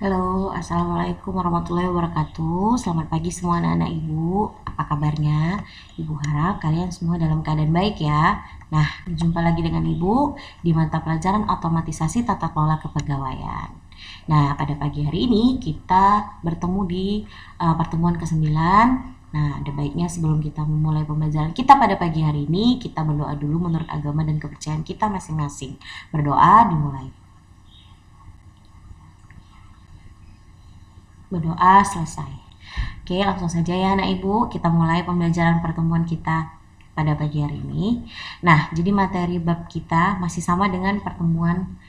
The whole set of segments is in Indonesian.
Halo, Assalamualaikum warahmatullahi wabarakatuh. Selamat pagi semua anak-anak ibu. Apa kabarnya? Ibu harap kalian semua dalam keadaan baik ya. Nah, berjumpa lagi dengan ibu di mata pelajaran otomatisasi tata kelola kepegawaian. Nah, pada pagi hari ini kita bertemu di pertemuan ke-9. Nah, ada baiknya sebelum kita memulai pembelajaran kita pada pagi hari ini, kita berdoa dulu menurut agama dan kepercayaan kita masing-masing. Berdoa dimulai. Berdoa selesai. Oke, langsung saja ya anak ibu, kita mulai pembelajaran pertemuan kita pada pagi hari ini. Nah, jadi materi bab kita masih sama dengan pertemuan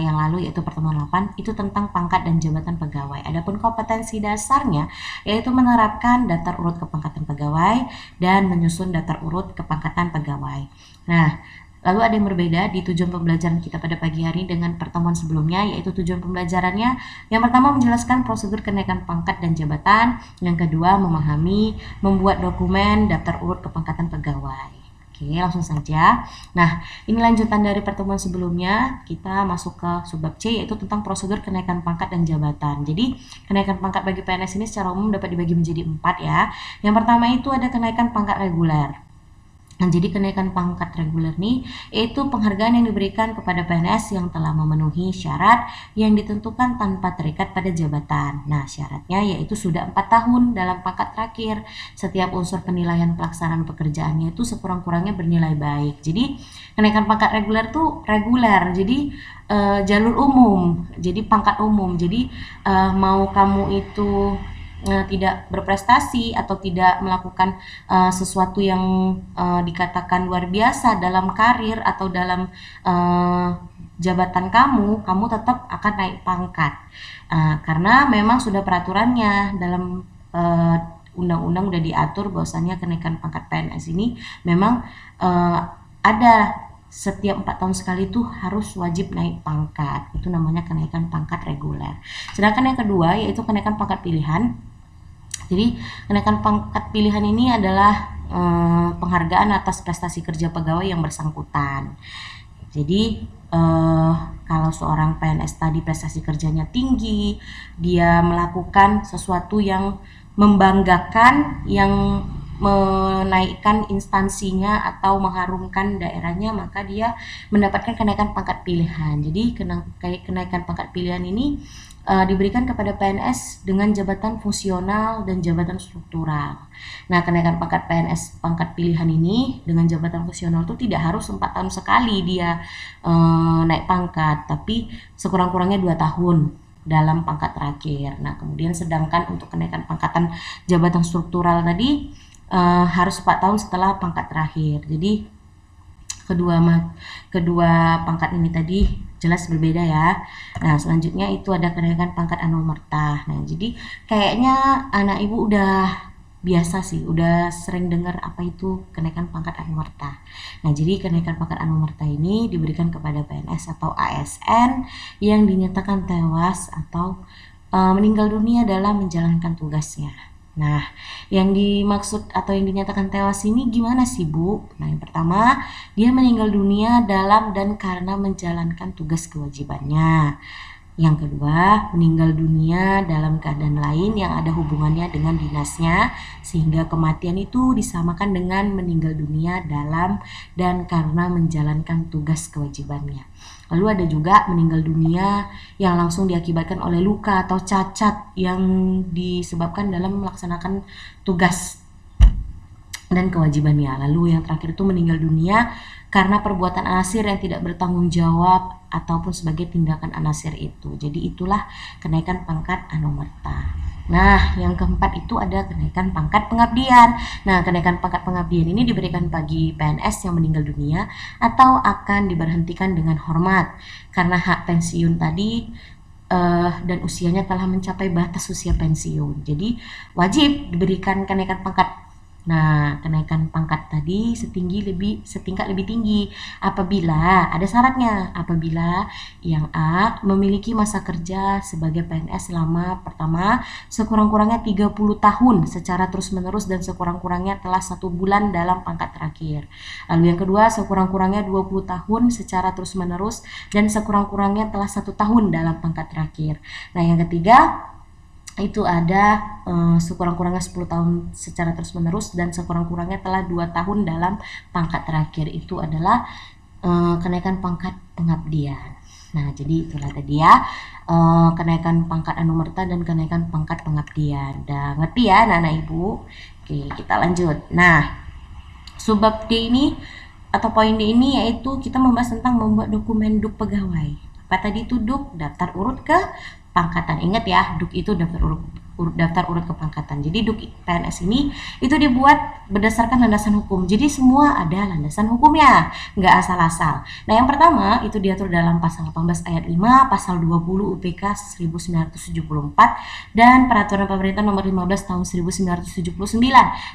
yang lalu, yaitu pertemuan 8, itu tentang pangkat dan jabatan pegawai. Adapun kompetensi dasarnya yaitu menerapkan daftar urut kepangkatan pegawai dan menyusun daftar urut kepangkatan pegawai. Nah, lalu ada yang berbeda di tujuan pembelajaran kita pada pagi hari dengan pertemuan sebelumnya, yaitu tujuan pembelajarannya yang pertama menjelaskan prosedur kenaikan pangkat dan jabatan, yang kedua memahami membuat dokumen daftar urut kepangkatan pegawai. Oke, langsung saja. Nah, ini lanjutan dari pertemuan sebelumnya, kita masuk ke subbab C, yaitu tentang prosedur kenaikan pangkat dan jabatan. Jadi, kenaikan pangkat bagi PNS ini secara umum dapat dibagi menjadi 4 ya. Yang pertama itu ada kenaikan pangkat reguler. Nah, jadi kenaikan pangkat reguler nih yaitu penghargaan yang diberikan kepada PNS yang telah memenuhi syarat yang ditentukan tanpa terikat pada jabatan. Nah, syaratnya yaitu sudah 4 tahun dalam pangkat terakhir. Setiap unsur penilaian pelaksanaan pekerjaannya itu sekurang-kurangnya bernilai baik. Jadi, kenaikan pangkat reguler tuh reguler. Jadi jalur umum. Jadi pangkat umum. Jadi mau kamu itu tidak berprestasi atau tidak melakukan sesuatu yang dikatakan luar biasa dalam karir atau dalam jabatan kamu tetap akan naik pangkat karena memang sudah peraturannya dalam undang-undang udah diatur bahwasannya kenaikan pangkat PNS ini memang ada setiap 4 tahun sekali itu harus wajib naik pangkat. Itu namanya kenaikan pangkat reguler. Sedangkan yang kedua yaitu kenaikan pangkat pilihan. Jadi kenaikan pangkat pilihan ini adalah penghargaan atas prestasi kerja pegawai yang bersangkutan. Jadi kalau seorang PNS tadi prestasi kerjanya tinggi, dia melakukan sesuatu yang membanggakan, yang menaikkan instansinya atau mengharumkan daerahnya, maka dia mendapatkan kenaikan pangkat pilihan. Jadi kenaikan pangkat pilihan ini diberikan kepada PNS dengan jabatan fungsional dan jabatan struktural. Nah, kenaikan pangkat PNS pangkat pilihan ini dengan jabatan fungsional itu tidak harus 4 tahun sekali dia naik pangkat, tapi sekurang-kurangnya 2 tahun dalam pangkat terakhir. Nah, kemudian sedangkan untuk kenaikan pangkatan jabatan struktural tadi harus 4 tahun setelah pangkat terakhir. Jadi kedua pangkat ini tadi jelas berbeda ya. Nah, selanjutnya itu ada kenaikan pangkat anumerta. Nah, jadi kayaknya anak ibu udah biasa sih, udah sering dengar apa itu kenaikan pangkat anumerta. Nah, jadi kenaikan pangkat anumerta ini diberikan kepada PNS atau ASN yang dinyatakan tewas atau meninggal dunia dalam menjalankan tugasnya. Nah, yang dimaksud atau yang dinyatakan tewas ini gimana sih, Bu? Nah, yang pertama, dia meninggal dunia dalam dan karena menjalankan tugas kewajibannya. Yang kedua, meninggal dunia dalam keadaan lain yang ada hubungannya dengan dinasnya, sehingga kematian itu disamakan dengan meninggal dunia dalam dan karena menjalankan tugas kewajibannya. Lalu ada juga meninggal dunia yang langsung diakibatkan oleh luka atau cacat yang disebabkan dalam melaksanakan tugas dan kewajibannya. Lalu yang terakhir itu meninggal dunia karena perbuatan anasir yang tidak bertanggung jawab ataupun sebagai tindakan anasir itu. Jadi itulah kenaikan pangkat anumerta. Nah, yang keempat itu ada kenaikan pangkat pengabdian. Nah, kenaikan pangkat pengabdian ini diberikan bagi PNS yang meninggal dunia atau akan diberhentikan dengan hormat karena hak pensiun tadi dan usianya telah mencapai batas usia pensiun. Jadi wajib diberikan kenaikan pangkat Nah, kenaikan pangkat tadi setingkat lebih tinggi apabila ada syaratnya. Apabila yang A memiliki masa kerja sebagai PNS selama pertama sekurang-kurangnya 30 tahun secara terus-menerus dan sekurang-kurangnya telah 1 bulan dalam pangkat terakhir. Lalu yang kedua sekurang-kurangnya 20 tahun secara terus-menerus dan sekurang-kurangnya telah 1 tahun dalam pangkat terakhir. Nah, yang ketiga itu ada sekurang-kurangnya 10 tahun secara terus-menerus dan sekurang-kurangnya telah 2 tahun dalam pangkat terakhir. Itu adalah kenaikan pangkat pengabdian. Nah, jadi itulah tadi ya, kenaikan pangkat anumerta dan kenaikan pangkat pengabdian. Udah ngerti ya anak-anak ibu? Oke, kita lanjut. Nah, subbab D ini atau poin D ini yaitu kita membahas tentang membuat dokumen duk pegawai. Apa tadi itu duk? Daftar urut ke pangkatan. Ingat ya, duk itu daftar urut kepangkatan. Jadi duk PNS ini itu dibuat berdasarkan landasan hukum. Jadi semua ada landasan hukumnya, nggak asal-asal. Nah, yang pertama itu diatur dalam pasal 18 ayat 5, pasal 20 UPK 1974 dan peraturan pemerintah nomor 15 tahun 1979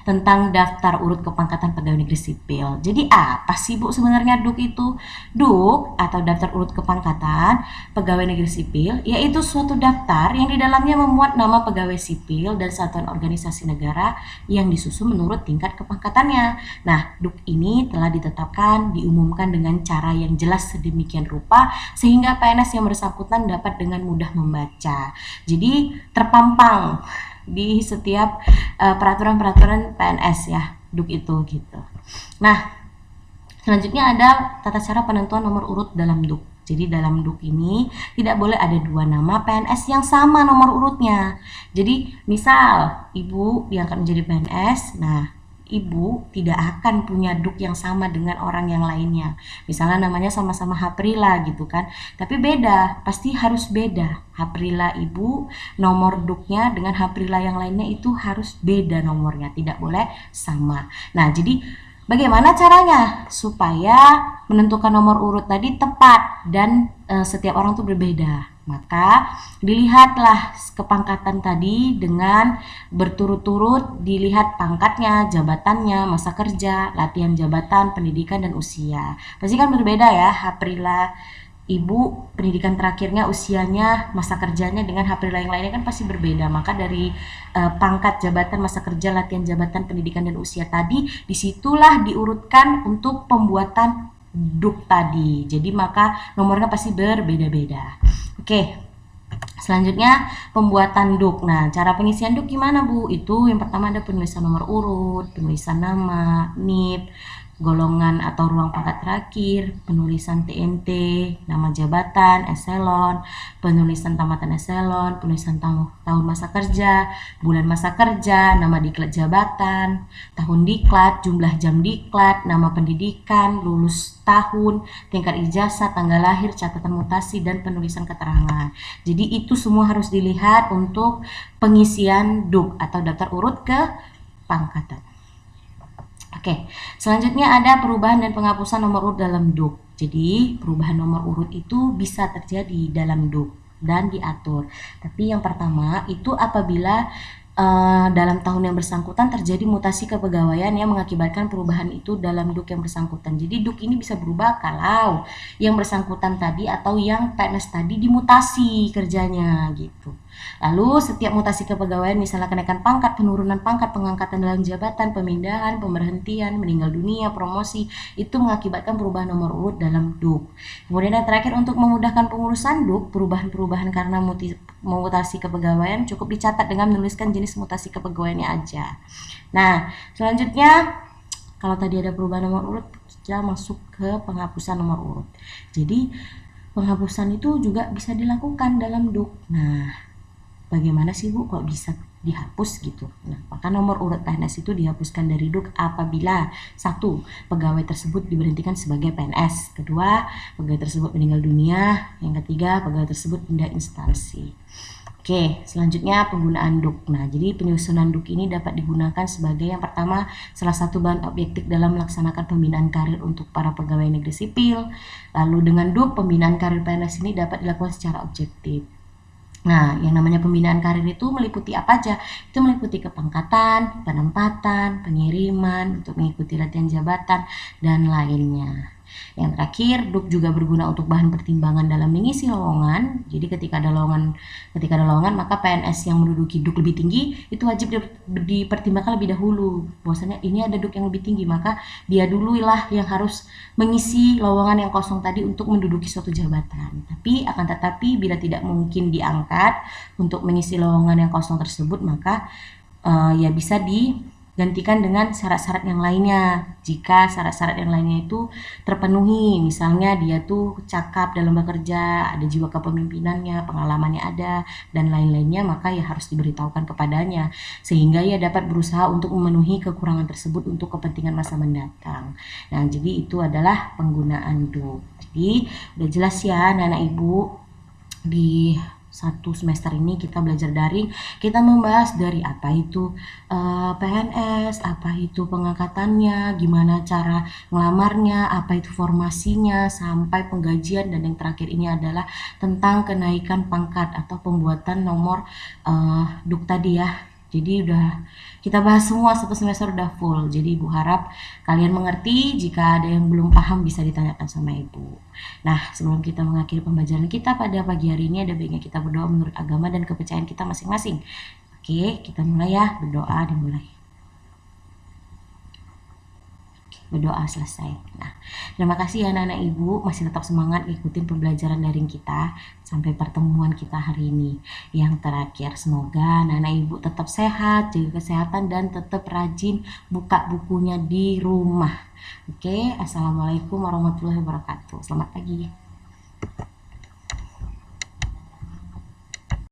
tentang daftar urut kepangkatan pegawai negeri sipil. Jadi apa sih Bu sebenarnya duk itu? Duk atau daftar urut kepangkatan pegawai negeri sipil yaitu suatu daftar yang di dalamnya memuat nama pegawai sipil dan satuan organisasi negara yang disusun menurut tingkat kepangkatannya. Nah, duk ini telah ditetapkan, diumumkan dengan cara yang jelas sedemikian rupa sehingga PNS yang bersangkutan dapat dengan mudah membaca. Jadi terpampang di setiap peraturan-peraturan PNS ya, duk itu gitu. Nah, selanjutnya ada tata cara penentuan nomor urut dalam duk. Jadi dalam duk ini tidak boleh ada 2 nama PNS yang sama nomor urutnya. Jadi misal ibu diangkat menjadi PNS, nah ibu tidak akan punya duk yang sama dengan orang yang lainnya. Misalnya namanya sama-sama Haprila gitu kan, tapi beda, pasti harus beda. Haprila ibu, nomor duknya dengan Haprila yang lainnya itu harus beda nomornya, tidak boleh sama. Nah, jadi bagaimana caranya supaya menentukan nomor urut tadi tepat dan setiap orang tuh berbeda? Maka dilihatlah kepangkatan tadi dengan berturut-turut dilihat pangkatnya, jabatannya, masa kerja, latihan jabatan, pendidikan dan usia. Pasti kan berbeda ya, Haprila ibu pendidikan terakhirnya, usianya, masa kerjanya dengan Haprila yang lainnya kan pasti berbeda. Maka dari pangkat, jabatan, masa kerja, latihan jabatan, pendidikan dan usia tadi disitulah diurutkan untuk pembuatan duk tadi. Jadi maka nomornya pasti berbeda-beda. Oke, selanjutnya pembuatan duk. Nah, cara pengisian duk gimana Bu? Itu yang pertama ada penulisan nomor urut, penulisan nama, NIP, golongan atau ruang pangkat terakhir, penulisan TNT, nama jabatan, eselon, penulisan tamatan eselon, penulisan tahun masa kerja, bulan masa kerja, nama diklat jabatan, tahun diklat, jumlah jam diklat, nama pendidikan, lulus tahun, tingkat ijazah, tanggal lahir, catatan mutasi, dan penulisan keterangan. Jadi itu semua harus dilihat untuk pengisian duk atau daftar urut ke pangkatan. Oke, selanjutnya ada perubahan dan penghapusan nomor urut dalam duk. Jadi perubahan nomor urut itu bisa terjadi dalam duk dan diatur. Tapi yang pertama itu apabila dalam tahun yang bersangkutan terjadi mutasi kepegawaian yang mengakibatkan perubahan itu dalam duk yang bersangkutan. Jadi duk ini bisa berubah kalau yang bersangkutan tadi atau yang PNS tadi dimutasi kerjanya gitu. Lalu setiap mutasi kepegawaian misalnya kenaikan pangkat, penurunan pangkat, pengangkatan dalam jabatan, pemindahan, pemberhentian, meninggal dunia, promosi itu mengakibatkan perubahan nomor urut dalam duk. Kemudian yang terakhir untuk memudahkan pengurusan duk, perubahan-perubahan karena mutasi kepegawaian cukup dicatat dengan menuliskan jenis mutasi kepegawaiannya aja. Nah, selanjutnya kalau tadi ada perubahan nomor urut, kita masuk ke penghapusan nomor urut. Jadi penghapusan itu juga bisa dilakukan dalam duk. Nah, bagaimana sih Bu kok bisa dihapus gitu? Nah, maka nomor urut PNS itu dihapuskan dari duk apabila 1. Pegawai tersebut diberhentikan sebagai PNS, kedua, pegawai tersebut meninggal dunia, yang ketiga, pegawai tersebut pindah instansi. Oke, selanjutnya penggunaan duk. Nah, jadi penyusunan duk ini dapat digunakan sebagai yang pertama salah satu bahan objektif dalam melaksanakan pembinaan karir untuk para pegawai negeri sipil. Lalu dengan duk pembinaan karir PNS ini dapat dilakukan secara objektif. Nah, yang namanya pembinaan karir itu meliputi apa aja? Itu meliputi kepangkatan, penempatan, pengiriman, untuk mengikuti latihan jabatan, dan lainnya. Yang terakhir, DUK juga berguna untuk bahan pertimbangan dalam mengisi lowongan. Jadi ketika ada lowongan maka PNS yang menduduki DUK lebih tinggi itu wajib dipertimbangkan lebih dahulu. Bahwasanya ini ada DUK yang lebih tinggi, maka dia dululah yang harus mengisi lowongan yang kosong tadi untuk menduduki suatu jabatan. Tapi akan tetapi bila tidak mungkin diangkat untuk mengisi lowongan yang kosong tersebut, maka ya bisa digantikan dengan syarat-syarat yang lainnya. Jika syarat-syarat yang lainnya itu terpenuhi, misalnya dia tuh cakap dalam bekerja, ada jiwa kepemimpinannya, pengalamannya ada, dan lain-lainnya, maka ya harus diberitahukan kepadanya sehingga ia dapat berusaha untuk memenuhi kekurangan tersebut untuk kepentingan masa mendatang. Nah, jadi itu adalah penggunaan DUK. Jadi udah jelas ya anak-anak ibu, di satu semester ini kita belajar daring, kita membahas dari apa itu PNS, apa itu pengangkatannya, gimana cara ngelamarnya, apa itu formasinya, sampai penggajian, dan yang terakhir ini adalah tentang kenaikan pangkat atau pembuatan nomor DUK tadi ya. Jadi udah kita bahas semua, satu semester udah full. Jadi Ibu harap kalian mengerti. Jika ada yang belum paham bisa ditanyakan sama Ibu. Nah, sebelum kita mengakhiri pembelajaran kita pada pagi hari ini, ada baiknya kita berdoa menurut agama dan kepercayaan kita masing-masing. Oke, kita mulai ya. Berdoa dimulai. Berdoa selesai. Nah, terima kasih ya anak-anak ibu masih tetap semangat ikutin pembelajaran daring kita sampai pertemuan kita hari ini. Yang terakhir, semoga anak-anak ibu tetap sehat, jaga kesehatan, dan tetap rajin buka bukunya di rumah. Oke, assalamualaikum warahmatullahi wabarakatuh. Selamat pagi.